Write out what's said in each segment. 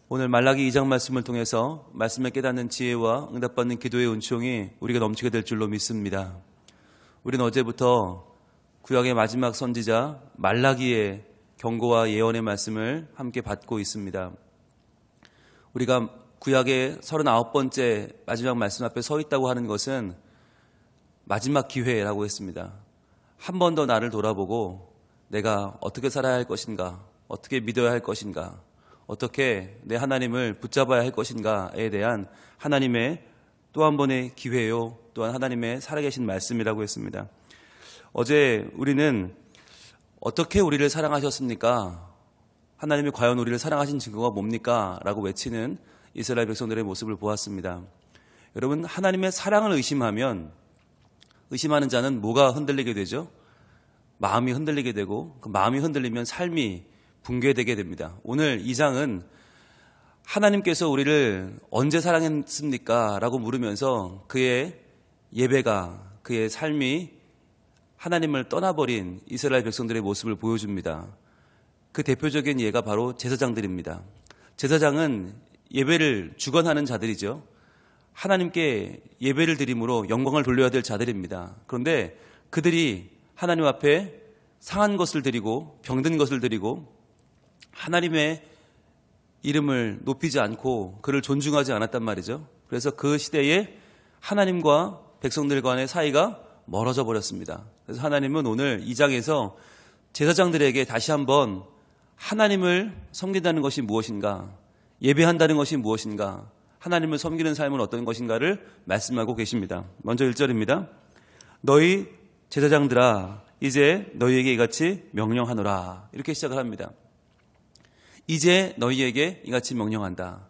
오늘 말라기 2장 말씀을 통해서 말씀을 깨닫는 지혜와 응답받는 기도의 은총이 우리가 넘치게 될 줄로 믿습니다. 우리는 어제부터 구약의 마지막 선지자 말라기의 경고와 예언의 말씀을 함께 받고 있습니다. 우리가 구약의 39번째 마지막 말씀 앞에 서 있다고 하는 것은 마지막 기회라고 했습니다. 한 번 더 나를 돌아보고 내가 어떻게 살아야 할 것인가, 어떻게 믿어야 할 것인가, 어떻게 내 하나님을 붙잡아야 할 것인가에 대한 하나님의 또 한 번의 기회요, 또한 하나님의 살아계신 말씀이라고 했습니다. 어제 우리는 어떻게 우리를 사랑하셨습니까? 하나님이 과연 우리를 사랑하신 증거가 뭡니까? 라고 외치는 이스라엘 백성들의 모습을 보았습니다. 여러분, 하나님의 사랑을 의심하면 의심하는 자는 뭐가 흔들리게 되죠? 마음이 흔들리게 되고 그 마음이 흔들리면 삶이 붕괴되게 됩니다. 오늘 이 장은 하나님께서 우리를 언제 사랑했습니까? 라고 물으면서 그의 예배가, 그의 삶이 하나님을 떠나버린 이스라엘 백성들의 모습을 보여줍니다. 그 대표적인 예가 바로 제사장들입니다. 제사장은 예배를 주관하는 자들이죠. 하나님께 예배를 드림으로 영광을 돌려야 될 자들입니다. 그런데 그들이 하나님 앞에 상한 것을 드리고 병든 것을 드리고 하나님의 이름을 높이지 않고 그를 존중하지 않았단 말이죠. 그래서 그 시대에 하나님과 백성들 간의 사이가 멀어져 버렸습니다. 그래서 하나님은 오늘 이 장에서 제사장들에게 다시 한번 하나님을 섬긴다는 것이 무엇인가, 예배한다는 것이 무엇인가, 하나님을 섬기는 삶은 어떤 것인가를 말씀하고 계십니다. 먼저 1절입니다. 너희 제사장들아, 이제 너희에게 이같이 명령하노라. 이렇게 시작을 합니다. 이제 너희에게 이같이 명령한다.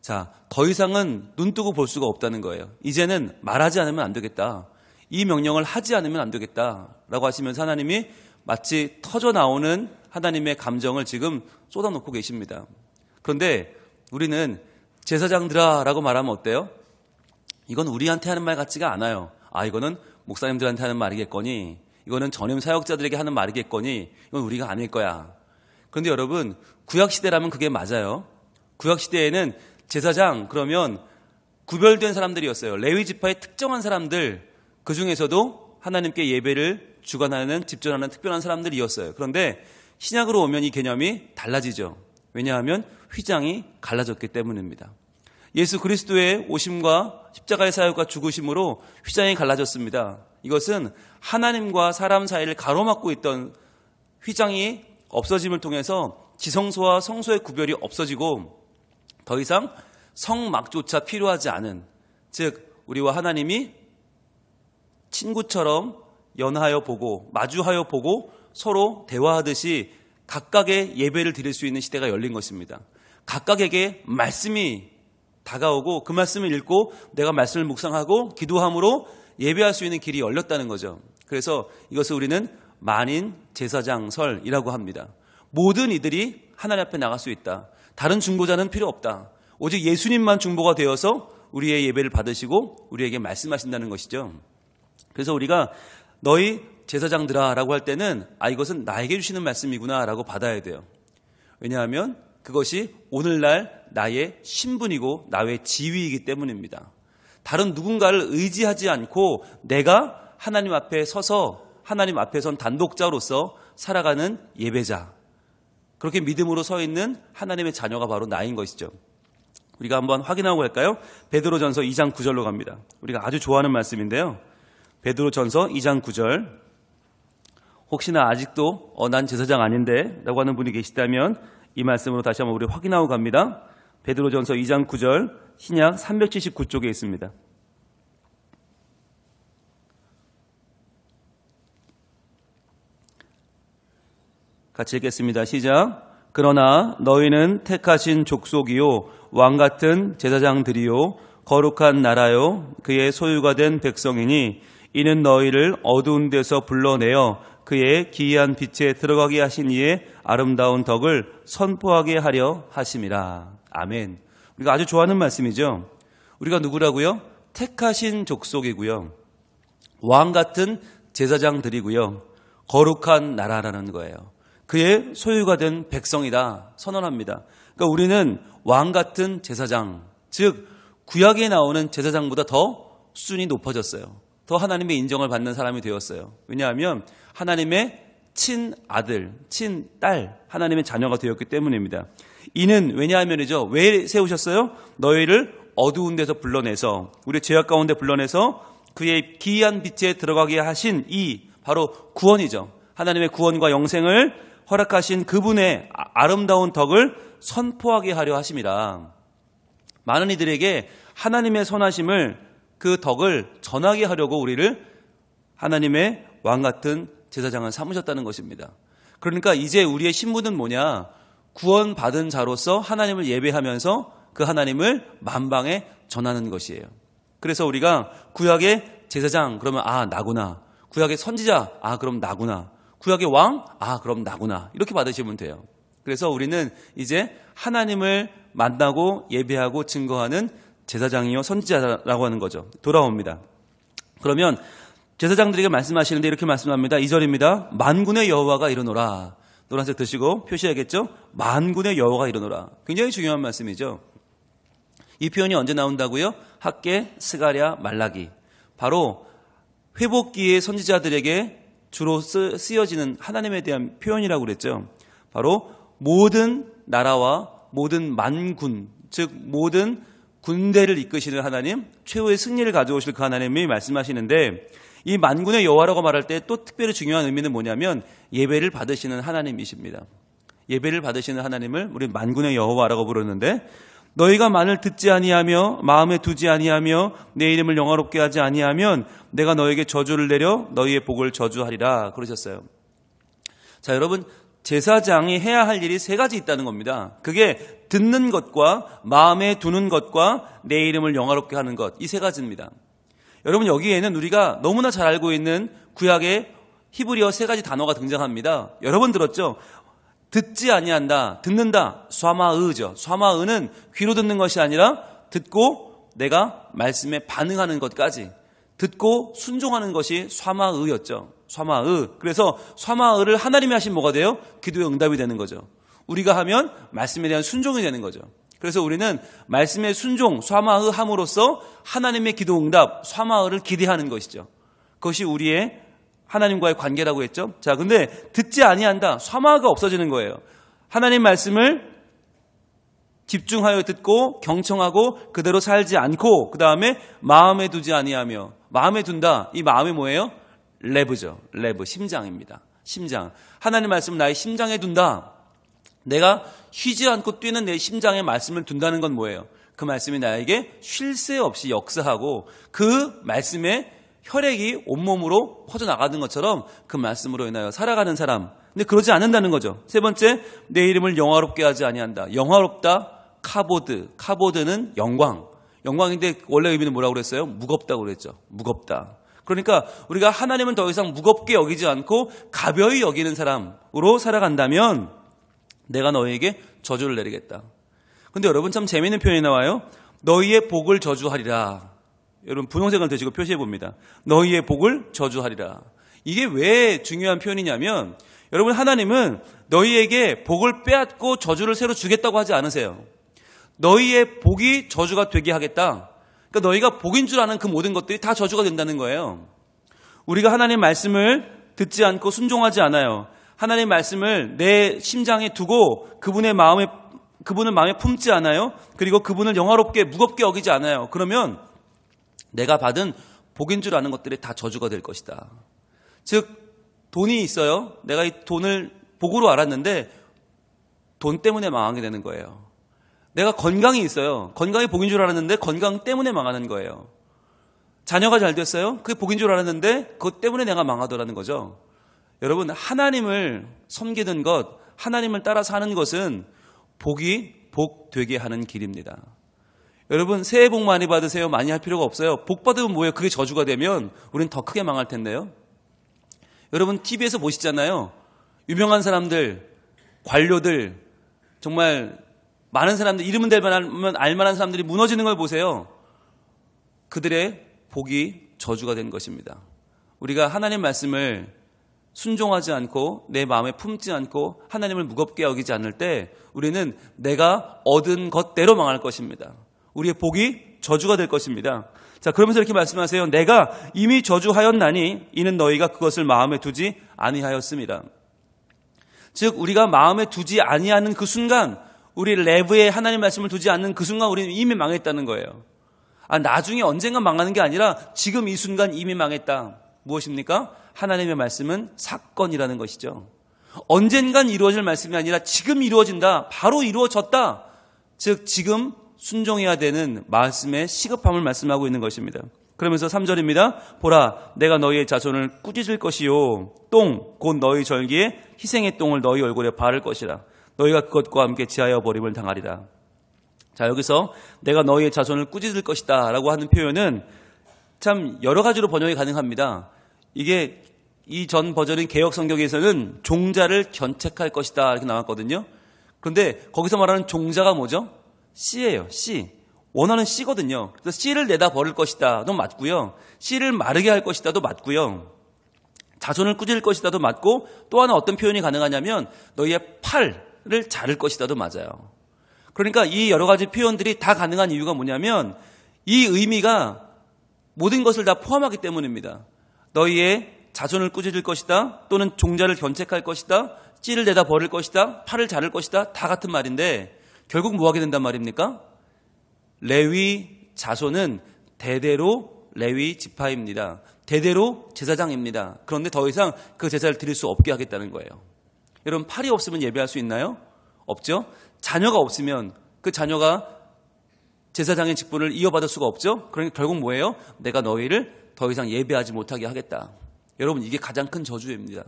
자, 더 이상은 눈 뜨고 볼 수가 없다는 거예요. 이제는 말하지 않으면 안 되겠다. 이 명령을 하지 않으면 안 되겠다. 라고 하시면서 하나님이 마치 터져 나오는 하나님의 감정을 지금 쏟아놓고 계십니다. 그런데 우리는 제사장들아 라고 말하면 어때요? 이건 우리한테 하는 말 같지가 않아요. 아, 이거는 목사님들한테 하는 말이겠거니, 이거는 전임 사역자들에게 하는 말이겠거니, 이건 우리가 아닐 거야. 그런데 여러분, 구약시대라면 그게 맞아요. 구약시대에는 제사장 그러면 구별된 사람들이었어요. 레위 지파의 특정한 사람들, 그 중에서도 하나님께 예배를 주관하는, 집전하는 특별한 사람들이었어요. 그런데 신약으로 오면 이 개념이 달라지죠. 왜냐하면 휘장이 갈라졌기 때문입니다. 예수 그리스도의 오심과 십자가의 사역과 죽으심으로 휘장이 갈라졌습니다. 이것은 하나님과 사람 사이를 가로막고 있던 휘장이 없어짐을 통해서 지성소와 성소의 구별이 없어지고 더 이상 성막조차 필요하지 않은, 즉 우리와 하나님이 친구처럼 연하여 보고 마주하여 보고 서로 대화하듯이 각각의 예배를 드릴 수 있는 시대가 열린 것입니다. 각각에게 말씀이 다가오고 그 말씀을 읽고 내가 말씀을 묵상하고 기도함으로 예배할 수 있는 길이 열렸다는 거죠. 그래서 이것을 우리는 만인 제사장설이라고 합니다. 모든 이들이 하나님 앞에 나갈 수 있다. 다른 중보자는 필요 없다. 오직 예수님만 중보가 되어서 우리의 예배를 받으시고 우리에게 말씀하신다는 것이죠. 그래서 우리가 너희 제사장들아 라고 할 때는 이것은 나에게 주시는 말씀이구나 라고 받아야 돼요. 왜냐하면 그것이 오늘날 나의 신분이고 나의 지위이기 때문입니다. 다른 누군가를 의지하지 않고 내가 하나님 앞에 서서 하나님 앞에 선 단독자로서 살아가는 예배자, 그렇게 믿음으로 서 있는 하나님의 자녀가 바로 나인 것이죠. 우리가 한번 확인하고 갈까요? 베드로전서 2장 9절로 갑니다. 우리가 아주 좋아하는 말씀인데요. 베드로전서 2장 9절. 혹시나 아직도 난 제사장 아닌데 라고 하는 분이 계시다면 이 말씀으로 다시 한번 우리 확인하고 갑니다. 베드로전서 2장 9절, 신약 379쪽에 있습니다. 같이 읽겠습니다. 시작. 그러나 너희는 택하신 족속이요 왕같은 제사장들이요 거룩한 나라요 그의 소유가 된 백성이니 이는 너희를 어두운 데서 불러내어 그의 기이한 빛에 들어가게 하신 이의 아름다운 덕을 선포하게 하려 하심이라. 아멘. 우리가 아주 좋아하는 말씀이죠. 우리가 누구라고요? 택하신 족속이고요, 왕같은 제사장들이고요, 거룩한 나라라는 거예요. 그의 소유가 된 백성이다 선언합니다. 그러니까 우리는 왕 같은 제사장, 즉 구약에 나오는 제사장보다 더 순위 높아졌어요. 더 하나님의 인정을 받는 사람이 되었어요. 왜냐하면 하나님의 친아들, 친딸, 하나님의 자녀가 되었기 때문입니다. 이는 왜냐하면이죠. 왜 세우셨어요? 너희를 어두운 데서 불러내서, 우리 죄악 가운데 불러내서 그의 기이한 빛에 들어가게 하신 이 바로 구원이죠. 하나님의 구원과 영생을 허락하신 그분의 아름다운 덕을 선포하게 하려 하심이라. 많은 이들에게 하나님의 선하심을, 그 덕을 전하게 하려고 우리를 하나님의 왕 같은 제사장을 삼으셨다는 것입니다. 그러니까 이제 우리의 신분은 뭐냐? 구원받은 자로서 하나님을 예배하면서 그 하나님을 만방에 전하는 것이에요. 그래서 우리가 구약의 제사장 그러면 나구나. 구약의 선지자 그럼 나구나. 구약의 왕 그럼 나구나. 이렇게 받으시면 돼요. 그래서 우리는 이제 하나님을 만나고 예배하고 증거하는 제사장이요 선지자라고 하는 거죠. 돌아옵니다. 그러면 제사장들에게 말씀하시는데 이렇게 말씀합니다. 2절입니다. 만군의 여호와가 이르노라. 노란색 드시고 표시해야겠죠? 만군의 여호와가 이르노라. 굉장히 중요한 말씀이죠. 이 표현이 언제 나온다고요? 학개, 스가랴, 말라기. 바로 회복기의 선지자들에게 주로 쓰여지는 하나님에 대한 표현이라고 그랬죠. 바로 모든 나라와 모든 만군, 즉 모든 군대를 이끄시는 하나님, 최후의 승리를 가져오실 그 하나님이 말씀하시는데, 이 만군의 여호와라고 말할 때 또 특별히 중요한 의미는 뭐냐면 예배를 받으시는 하나님이십니다. 예배를 받으시는 하나님을 우리 만군의 여호와라고 부르는데, 너희가 만을 듣지 아니하며 마음에 두지 아니하며 내 이름을 영화롭게 하지 아니하면 내가 너에게 저주를 내려 너희의 복을 저주하리라 그러셨어요. 자, 여러분, 제사장이 해야 할 일이 세 가지 있다는 겁니다. 그게 듣는 것과 마음에 두는 것과 내 이름을 영화롭게 하는 것, 이 세 가지입니다. 여러분, 여기에는 우리가 너무나 잘 알고 있는 구약의 히브리어 세 가지 단어가 등장합니다. 여러분 들었죠? 듣지 아니한다, 듣는다, 쏴마으죠. 쏴마으는 귀로 듣는 것이 아니라 듣고 내가 말씀에 반응하는 것까지, 듣고 순종하는 것이 쏴마으였죠. 쏴마으. 그래서 쏴마으를 하나님이 하신 뭐가 돼요? 기도의 응답이 되는 거죠. 우리가 하면 말씀에 대한 순종이 되는 거죠. 그래서 우리는 말씀의 순종, 쏴마으 함으로써 하나님의 기도 응답, 쏴마으를 기대하는 것이죠. 그것이 우리의 하나님과의 관계라고 했죠. 자, 근데 듣지 아니한다. 쏴마가 없어지는 거예요. 하나님 말씀을 집중하여 듣고 경청하고 그대로 살지 않고, 그 다음에 마음에 두지 아니하며, 마음에 둔다. 이 마음이 뭐예요? 레브죠. 레브, 심장입니다. 심장. 하나님 말씀을 나의 심장에 둔다. 내가 쉬지 않고 뛰는 내 심장에 말씀을 둔다는 건 뭐예요? 그 말씀이 나에게 쉴 새 없이 역사하고 그 말씀에 혈액이 온몸으로 퍼져나가는 것처럼 그 말씀으로 인하여 살아가는 사람. 근데 그러지 않는다는 거죠. 세 번째, 내 이름을 영화롭게 하지 아니한다. 영화롭다, 카보드. 카보드는 영광. 영광인데 원래 의미는 뭐라고 그랬어요? 무겁다고 그랬죠. 무겁다. 그러니까 우리가 하나님은 더 이상 무겁게 여기지 않고 가벼이 여기는 사람으로 살아간다면 내가 너희에게 저주를 내리겠다. 근데 여러분, 참 재미있는 표현이 나와요. 너희의 복을 저주하리라. 여러분, 분홍색을 드시고 표시해 봅니다. 너희의 복을 저주하리라. 이게 왜 중요한 표현이냐면, 여러분, 하나님은 너희에게 복을 빼앗고 저주를 새로 주겠다고 하지 않으세요. 너희의 복이 저주가 되게 하겠다. 그러니까 너희가 복인 줄 아는 그 모든 것들이 다 저주가 된다는 거예요. 우리가 하나님 말씀을 듣지 않고 순종하지 않아요. 하나님 말씀을 내 심장에 두고 그분을 마음에 품지 않아요. 그리고 그분을 영화롭게 무겁게 여기지 않아요. 그러면 내가 받은 복인 줄 아는 것들이 다 저주가 될 것이다. 즉, 돈이 있어요. 내가 이 돈을 복으로 알았는데 돈 때문에 망하게 되는 거예요. 내가 건강이 있어요. 건강이 복인 줄 알았는데 건강 때문에 망하는 거예요. 자녀가 잘 됐어요. 그게 복인 줄 알았는데 그것 때문에 내가 망하더라는 거죠. 여러분, 하나님을 섬기는 것, 하나님을 따라 사는 것은 복이 복 되게 하는 길입니다. 여러분, 새해 복 많이 받으세요. 많이 할 필요가 없어요. 복 받으면 뭐예요? 그게 저주가 되면 우리는 더 크게 망할 텐데요. 여러분, TV에서 보시잖아요. 유명한 사람들, 관료들, 정말 많은 사람들, 이름은 대면 알만한 사람들이 무너지는 걸 보세요. 그들의 복이 저주가 된 것입니다. 우리가 하나님 말씀을 순종하지 않고 내 마음에 품지 않고 하나님을 무겁게 여기지 않을 때 우리는 내가 얻은 것대로 망할 것입니다. 우리의 복이 저주가 될 것입니다. 자, 그러면서 이렇게 말씀하세요. 내가 이미 저주하였나니 이는 너희가 그것을 마음에 두지 아니하였습니다. 즉 우리가 마음에 두지 아니하는 그 순간, 우리 레브에 하나님 말씀을 두지 않는 그 순간 우리는 이미 망했다는 거예요. 나중에 언젠가 망하는 게 아니라 지금 이 순간 이미 망했다. 무엇입니까? 하나님의 말씀은 사건이라는 것이죠. 언젠간 이루어질 말씀이 아니라 지금 이루어진다. 바로 이루어졌다. 즉 지금 순종해야 되는 말씀의 시급함을 말씀하고 있는 것입니다. 그러면서 3절입니다. 보라, 내가 너희의 자손을 꾸짖을 것이요 똥, 곧 너희 절기에 희생의 똥을 너희 얼굴에 바를 것이라. 너희가 그것과 함께 지하여 버림을 당하리라. 자, 여기서 내가 너희의 자손을 꾸짖을 것이다 라고 하는 표현은 참 여러 가지로 번역이 가능합니다. 이게 이 전 버전인 개역 성경에서는 종자를 견책할 것이다 이렇게 나왔거든요. 그런데 거기서 말하는 종자가 뭐죠? 씨예요. 씨. 원어는 씨거든요. 그래서 씨를 내다 버릴 것이다도 맞고요. 씨를 마르게 할 것이다도 맞고요. 자손을 꾸짖을 것이다도 맞고, 또 하나 어떤 표현이 가능하냐면 너희의 팔을 자를 것이다도 맞아요. 그러니까 이 여러 가지 표현들이 다 가능한 이유가 뭐냐면 이 의미가 모든 것을 다 포함하기 때문입니다. 너희의 자손을 꾸짖을 것이다, 또는 종자를 견책할 것이다, 씨를 내다 버릴 것이다, 팔을 자를 것이다, 다 같은 말인데 결국 뭐 하게 된단 말입니까? 레위 자손은 대대로 레위 지파입니다. 대대로 제사장입니다. 그런데 더 이상 그 제사를 드릴 수 없게 하겠다는 거예요. 여러분, 팔이 없으면 예배할 수 있나요? 없죠? 자녀가 없으면 그 자녀가 제사장의 직분을 이어받을 수가 없죠? 그러니까 결국 뭐예요? 내가 너희를 더 이상 예배하지 못하게 하겠다. 여러분, 이게 가장 큰 저주입니다.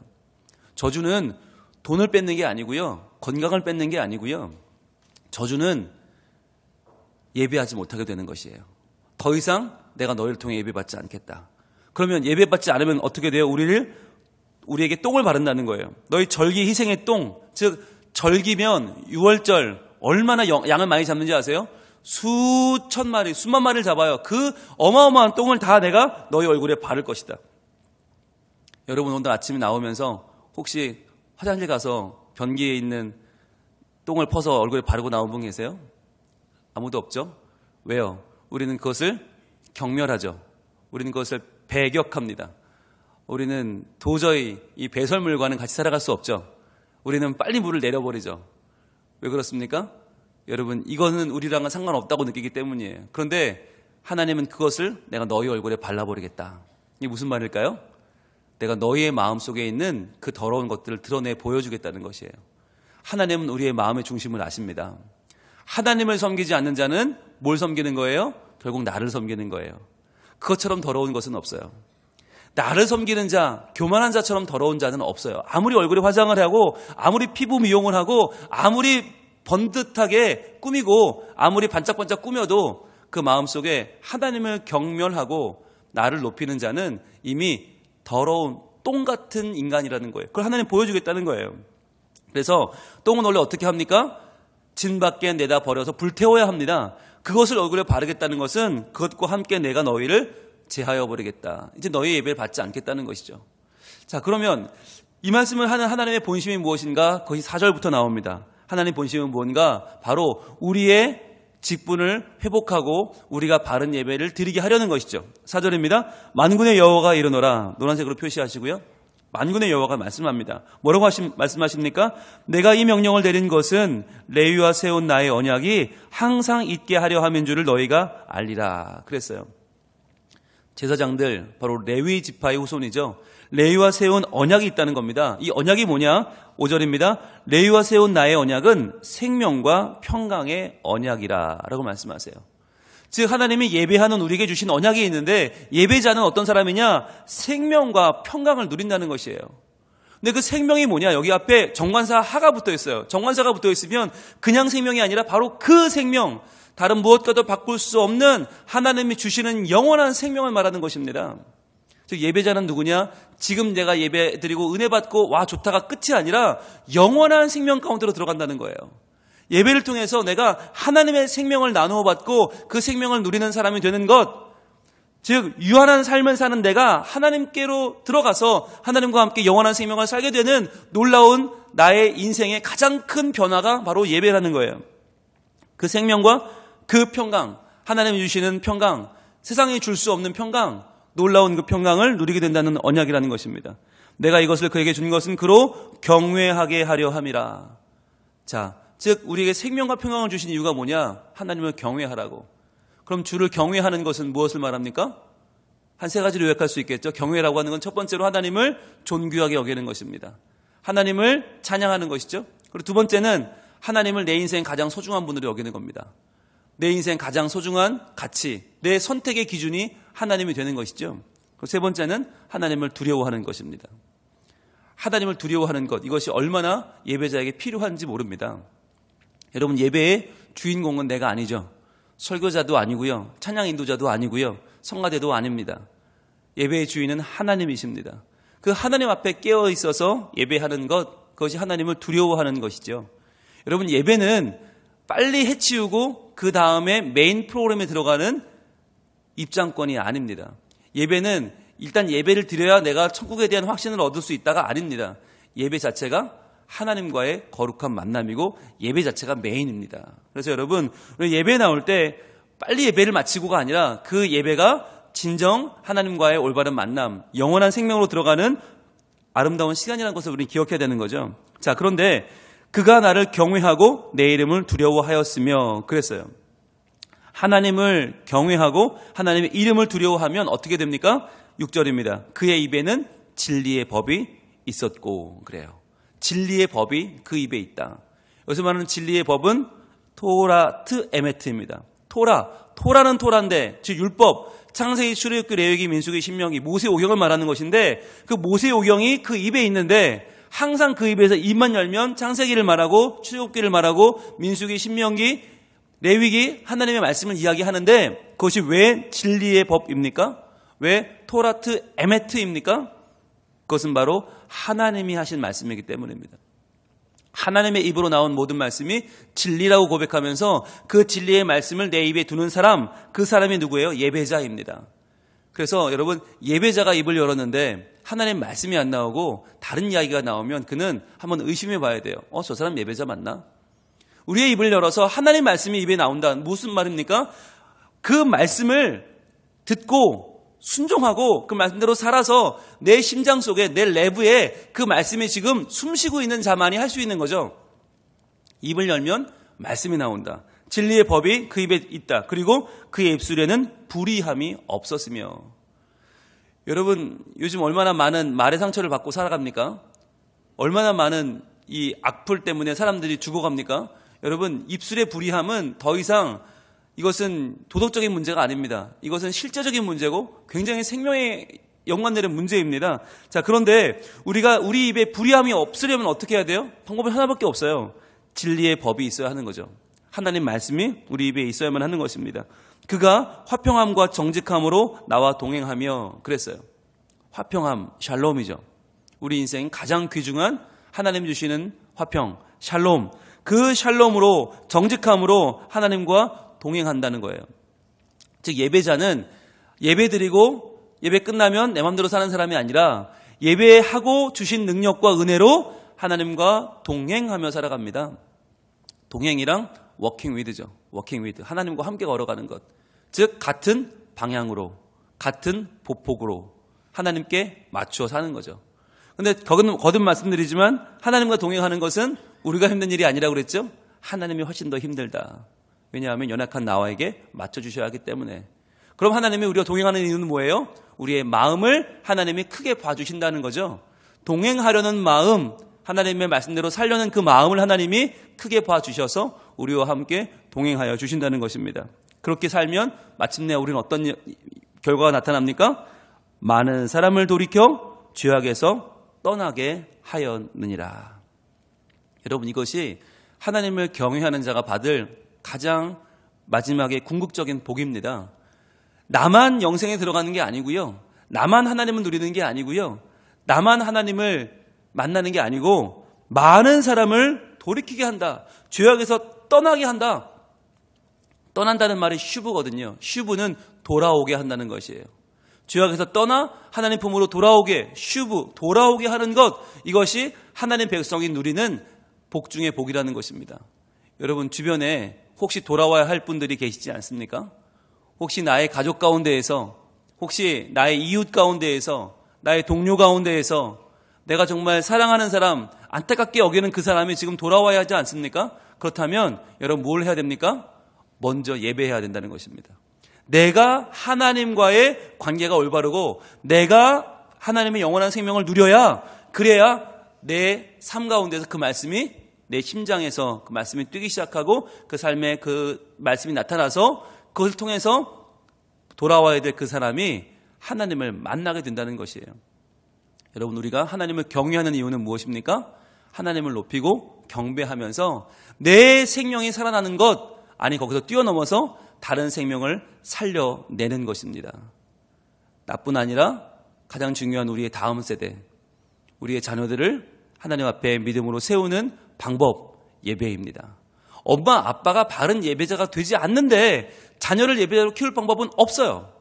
저주는 돈을 뺏는 게 아니고요. 건강을 뺏는 게 아니고요. 저주는 예배하지 못하게 되는 것이에요. 더 이상 내가 너희를 통해 예배받지 않겠다. 그러면 예배받지 않으면 어떻게 돼요? 우리에게 똥을 바른다는 거예요. 너희 절기 희생의 똥, 즉 절기면 6월절 얼마나 양을 많이 잡는지 아세요? 수천 마리, 수만 마리를 잡아요. 그 어마어마한 똥을 다 내가 너희 얼굴에 바를 것이다. 여러분, 오늘 아침에 나오면서 혹시 화장실 가서 변기에 있는 똥을 퍼서 얼굴에 바르고 나온 분 계세요? 아무도 없죠? 왜요? 우리는 그것을 경멸하죠. 우리는 그것을 배격합니다. 우리는 도저히 이 배설물과는 같이 살아갈 수 없죠. 우리는 빨리 물을 내려버리죠. 왜 그렇습니까? 여러분, 이거는 우리랑은 상관없다고 느끼기 때문이에요. 그런데 하나님은 그것을 내가 너희 얼굴에 발라버리겠다. 이게 무슨 말일까요? 내가 너희의 마음속에 있는 그 더러운 것들을 드러내 보여주겠다는 것이에요. 하나님은 우리의 마음의 중심을 아십니다. 하나님을 섬기지 않는 자는 뭘 섬기는 거예요? 결국 나를 섬기는 거예요. 그것처럼 더러운 것은 없어요. 나를 섬기는 자, 교만한 자처럼 더러운 자는 없어요. 아무리 얼굴에 화장을 하고, 아무리 피부 미용을 하고, 아무리 번듯하게 꾸미고, 아무리 반짝반짝 꾸며도 그 마음속에 하나님을 경멸하고 나를 높이는 자는 이미 더러운 똥 같은 인간이라는 거예요. 그걸 하나님 보여주겠다는 거예요. 그래서 똥은 원래 어떻게 합니까? 진 밖에 내다 버려서 불태워야 합니다. 그것을 얼굴에 바르겠다는 것은 그것과 함께 내가 너희를 제하여 버리겠다. 이제 너희 예배를 받지 않겠다는 것이죠. 자, 그러면 이 말씀을 하는 하나님의 본심이 무엇인가? 그것이 4절부터 나옵니다. 하나님의 본심은 뭔가? 바로 우리의 직분을 회복하고 우리가 바른 예배를 드리게 하려는 것이죠. 4절입니다. 만군의 여호와가 이르노라. 노란색으로 표시하시고요. 만군의 여호와가 말씀합니다. 뭐라고 말씀하십니까? 내가 이 명령을 내린 것은 레위와 세운 나의 언약이 항상 있게 하려 함인 줄을 너희가 알리라. 그랬어요. 제사장들, 바로 레위 지파의 후손이죠. 레위와 세운 언약이 있다는 겁니다. 이 언약이 뭐냐? 5절입니다. 레위와 세운 나의 언약은 생명과 평강의 언약이라 라고 말씀하세요. 즉 하나님이 예배하는 우리에게 주신 언약이 있는데, 예배자는 어떤 사람이냐? 생명과 평강을 누린다는 것이에요. 근데 그 생명이 뭐냐? 여기 앞에 정관사 하가 붙어 있어요. 정관사가 붙어 있으면 그냥 생명이 아니라 바로 그 생명, 다른 무엇과도 바꿀 수 없는 하나님이 주시는 영원한 생명을 말하는 것입니다. 즉 예배자는 누구냐? 지금 내가 예배 드리고 은혜 받고 와 좋다가 끝이 아니라 영원한 생명 가운데로 들어간다는 거예요. 예배를 통해서 내가 하나님의 생명을 나누어 받고 그 생명을 누리는 사람이 되는 것, 즉 유한한 삶을 사는 내가 하나님께로 들어가서 하나님과 함께 영원한 생명을 살게 되는 놀라운 나의 인생의 가장 큰 변화가 바로 예배라는 거예요. 그 생명과 그 평강, 하나님이 주시는 평강, 세상이 줄 수 없는 평강, 놀라운 그 평강을 누리게 된다는 언약이라는 것입니다. 내가 이것을 그에게 준 것은 그로 경외하게 하려 함이라. 자, 즉 우리에게 생명과 평강을 주신 이유가 뭐냐? 하나님을 경외하라고. 그럼 주를 경외하는 것은 무엇을 말합니까? 한 세 가지로 요약할 수 있겠죠. 경외라고 하는 건 첫 번째로 하나님을 존귀하게 여기는 것입니다. 하나님을 찬양하는 것이죠. 그리고 두 번째는 하나님을 내 인생 가장 소중한 분으로 여기는 겁니다. 내 인생 가장 소중한 가치, 내 선택의 기준이 하나님이 되는 것이죠. 그리고 세 번째는 하나님을 두려워하는 것입니다. 하나님을 두려워하는 것, 이것이 얼마나 예배자에게 필요한지 모릅니다. 여러분, 예배의 주인공은 내가 아니죠. 설교자도 아니고요. 찬양 인도자도 아니고요. 성가대도 아닙니다. 예배의 주인은 하나님이십니다. 그 하나님 앞에 깨어 있어서 예배하는 것, 그것이 하나님을 두려워하는 것이죠. 여러분, 예배는 빨리 해치우고 그 다음에 메인 프로그램에 들어가는 입장권이 아닙니다. 예배는 일단 예배를 드려야 내가 천국에 대한 확신을 얻을 수 있다가 아닙니다. 예배 자체가 하나님과의 거룩한 만남이고 예배 자체가 메인입니다. 그래서 여러분, 우리 예배 나올 때 빨리 예배를 마치고가 아니라 그 예배가 진정 하나님과의 올바른 만남, 영원한 생명으로 들어가는 아름다운 시간이라는 것을 우리는 기억해야 되는 거죠. 자, 그런데 그가 나를 경외하고 내 이름을 두려워하였으며 그랬어요. 하나님을 경외하고 하나님의 이름을 두려워하면 어떻게 됩니까? 6절입니다. 그의 입에는 진리의 법이 있었고 그래요. 진리의 법이 그 입에 있다. 여기서 말하는 진리의 법은 토라트 에메트입니다. 토라는 토라인데, 즉 율법, 창세기, 출애굽기, 레위기, 민수기, 신명기, 모세오경을 말하는 것인데 그 모세오경이 그 입에 있는데 항상 그 입에서 입만 열면 창세기를 말하고 출애굽기를 말하고 민수기, 신명기, 레위기, 하나님의 말씀을 이야기하는데 그것이 왜 진리의 법입니까? 왜 토라트 에메트입니까? 그것은 바로 하나님이 하신 말씀이기 때문입니다. 하나님의 입으로 나온 모든 말씀이 진리라고 고백하면서 그 진리의 말씀을 내 입에 두는 사람, 그 사람이 누구예요? 예배자입니다. 그래서 여러분, 예배자가 입을 열었는데 하나님 말씀이 안 나오고 다른 이야기가 나오면 그는 한번 의심해 봐야 돼요. 저 사람 예배자 맞나? 우리의 입을 열어서 하나님 말씀이 입에 나온다. 무슨 말입니까? 그 말씀을 듣고 순종하고 그 말씀대로 살아서 내 심장 속에, 내 내부에 그 말씀이 지금 숨쉬고 있는 자만이 할 수 있는 거죠. 입을 열면 말씀이 나온다. 진리의 법이 그 입에 있다. 그리고 그의 입술에는 불의함이 없었으며. 여러분, 요즘 얼마나 많은 말의 상처를 받고 살아갑니까? 얼마나 많은 이 악플 때문에 사람들이 죽어갑니까? 여러분, 입술의 불의함은 더 이상 이것은 도덕적인 문제가 아닙니다. 이것은 실제적인 문제고 굉장히 생명에 연관되는 문제입니다. 자, 그런데 우리가 우리 입에 불의함이 없으려면 어떻게 해야 돼요? 방법이 하나밖에 없어요. 진리의 법이 있어야 하는 거죠. 하나님 말씀이 우리 입에 있어야만 하는 것입니다. 그가 화평함과 정직함으로 나와 동행하며 그랬어요. 화평함, 샬롬이죠. 우리 인생 가장 귀중한 하나님 주시는 화평, 샬롬. 그 샬롬으로, 정직함으로 하나님과 동행한다는 거예요. 즉 예배자는 예배드리고 예배 끝나면 내 마음대로 사는 사람이 아니라 예배하고 주신 능력과 은혜로 하나님과 동행하며 살아갑니다. 동행이랑 워킹 위드죠. 워킹 위드. 하나님과 함께 걸어가는 것. 즉 같은 방향으로, 같은 보폭으로 하나님께 맞추어 사는 거죠. 그런데 거듭 말씀드리지만 하나님과 동행하는 것은 우리가 힘든 일이 아니라고 그랬죠. 하나님이 훨씬 더 힘들다. 왜냐하면 연약한 나와에게 맞춰주셔야 하기 때문에. 그럼 하나님이 우리와 동행하는 이유는 뭐예요? 우리의 마음을 하나님이 크게 봐주신다는 거죠. 동행하려는 마음, 하나님의 말씀대로 살려는 그 마음을 하나님이 크게 봐주셔서 우리와 함께 동행하여 주신다는 것입니다. 그렇게 살면 마침내 우리는 어떤 결과가 나타납니까? 많은 사람을 돌이켜 죄악에서 떠나게 하였느니라. 여러분, 이것이 하나님을 경외하는 자가 받을 가장 마지막에 궁극적인 복입니다. 나만 영생에 들어가는 게 아니고요. 나만 하나님을 누리는 게 아니고요. 나만 하나님을 만나는 게 아니고 많은 사람을 돌이키게 한다. 죄악에서 떠나게 한다. 떠난다는 말이 슈브거든요. 슈브는 돌아오게 한다는 것이에요. 죄악에서 떠나 하나님 품으로 돌아오게, 슈브, 돌아오게 하는 것, 이것이 하나님 백성이 누리는 복 중의 복이라는 것입니다. 여러분 주변에 혹시 돌아와야 할 분들이 계시지 않습니까? 혹시 나의 가족 가운데에서, 혹시 나의 이웃 가운데에서, 나의 동료 가운데에서 내가 정말 사랑하는 사람, 안타깝게 여기는 그 사람이 지금 돌아와야 하지 않습니까? 그렇다면 여러분 뭘 해야 됩니까? 먼저 예배해야 된다는 것입니다. 내가 하나님과의 관계가 올바르고 내가 하나님의 영원한 생명을 누려야, 그래야 내 삶 가운데서 그 말씀이 내 심장에서 그 말씀이 뛰기 시작하고 그 삶에 그 말씀이 나타나서 그것을 통해서 돌아와야 될 그 사람이 하나님을 만나게 된다는 것이에요. 여러분 우리가 하나님을 경외하는 이유는 무엇입니까? 하나님을 높이고 경배하면서 내 생명이 살아나는 것, 아니 거기서 뛰어넘어서 다른 생명을 살려내는 것입니다. 나뿐 아니라 가장 중요한 우리의 다음 세대, 우리의 자녀들을 하나님 앞에 믿음으로 세우는 방법, 예배입니다. 엄마 아빠가 바른 예배자가 되지 않는데 자녀를 예배자로 키울 방법은 없어요.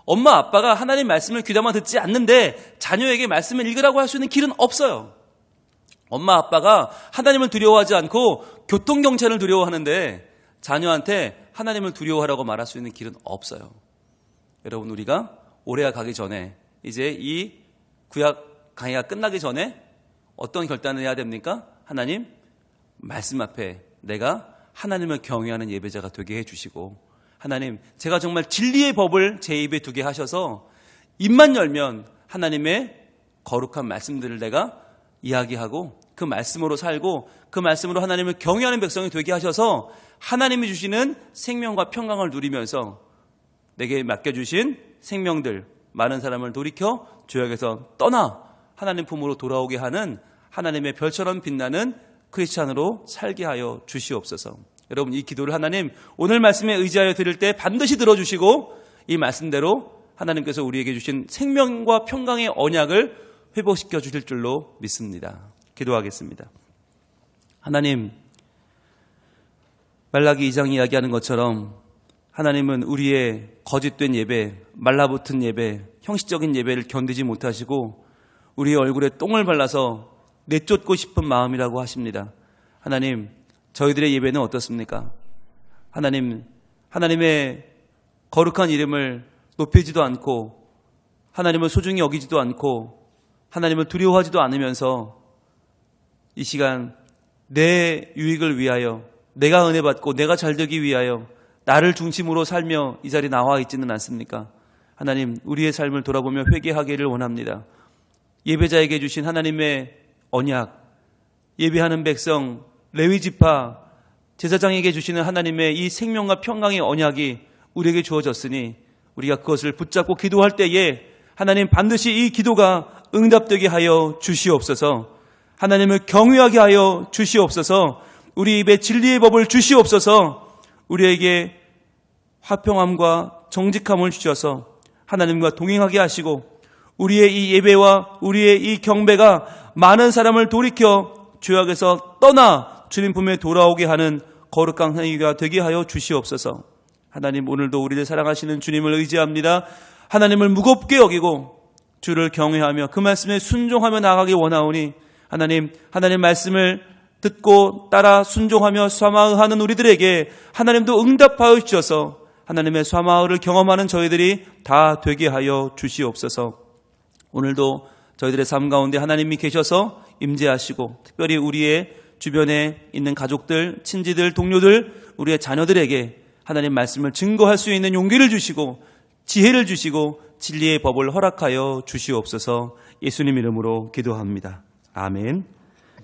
엄마 아빠가 하나님 말씀을 귀담아 듣지 않는데 자녀에게 말씀을 읽으라고 할 수 있는 길은 없어요. 엄마 아빠가 하나님을 두려워하지 않고 교통경찰을 두려워하는데 자녀한테 하나님을 두려워하라고 말할 수 있는 길은 없어요. 여러분 우리가 올해가 가기 전에, 이제 이 구약 강의가 끝나기 전에 어떤 결단을 해야 됩니까? 하나님 말씀 앞에 내가 하나님을 경외하는 예배자가 되게 해주시고, 하나님 제가 정말 진리의 법을 제 입에 두게 하셔서 입만 열면 하나님의 거룩한 말씀들을 내가 이야기하고 그 말씀으로 살고 그 말씀으로 하나님을 경외하는 백성이 되게 하셔서 하나님이 주시는 생명과 평강을 누리면서 내게 맡겨주신 생명들, 많은 사람을 돌이켜 죄악에서 떠나 하나님 품으로 돌아오게 하는 하나님의 별처럼 빛나는 크리스찬으로 살게 하여 주시옵소서. 여러분 이 기도를 하나님 오늘 말씀에 의지하여 드릴 때 반드시 들어주시고 이 말씀대로 하나님께서 우리에게 주신 생명과 평강의 언약을 회복시켜 주실 줄로 믿습니다. 기도하겠습니다. 하나님, 말라기 2장 이야기하는 것처럼 하나님은 우리의 거짓된 예배, 말라붙은 예배, 형식적인 예배를 견디지 못하시고 우리의 얼굴에 똥을 발라서 내쫓고 싶은 마음이라고 하십니다. 하나님, 저희들의 예배는 어떻습니까? 하나님, 하나님의 거룩한 이름을 높이지도 않고 하나님을 소중히 여기지도 않고 하나님을 두려워하지도 않으면서 이 시간 내 유익을 위하여, 내가 은혜 받고 내가 잘되기 위하여 나를 중심으로 살며 이 자리에 나와 있지는 않습니까? 하나님, 우리의 삶을 돌아보며 회개하기를 원합니다. 예배자에게 주신 하나님의 언약, 예배하는 백성, 레위지파, 제사장에게 주시는 하나님의 이 생명과 평강의 언약이 우리에게 주어졌으니 우리가 그것을 붙잡고 기도할 때에 하나님 반드시 이 기도가 응답되게 하여 주시옵소서. 하나님을 경외하게 하여 주시옵소서. 우리 입에 진리의 법을 주시옵소서. 우리에게 화평함과 정직함을 주셔서 하나님과 동행하게 하시고 우리의 이 예배와 우리의 이 경배가 많은 사람을 돌이켜 죄악에서 떠나 주님 품에 돌아오게 하는 거룩한 행위가 되게 하여 주시옵소서. 하나님, 오늘도 우리를 사랑하시는 주님을 의지합니다. 하나님을 무겁게 여기고 주를 경외하며 그 말씀에 순종하며 나아가기 원하오니 하나님 말씀을 듣고 따라 순종하며 사마의하는 우리들에게 하나님도 응답하여 주셔서 하나님의 사마의를 경험하는 저희들이 다 되게 하여 주시옵소서. 오늘도 저희들의 삶 가운데 하나님이 계셔서 임재하시고 특별히 우리의 주변에 있는 가족들, 친지들, 동료들, 우리의 자녀들에게 하나님 말씀을 증거할 수 있는 용기를 주시고 지혜를 주시고 진리의 법을 허락하여 주시옵소서. 예수님 이름으로 기도합니다. 아멘.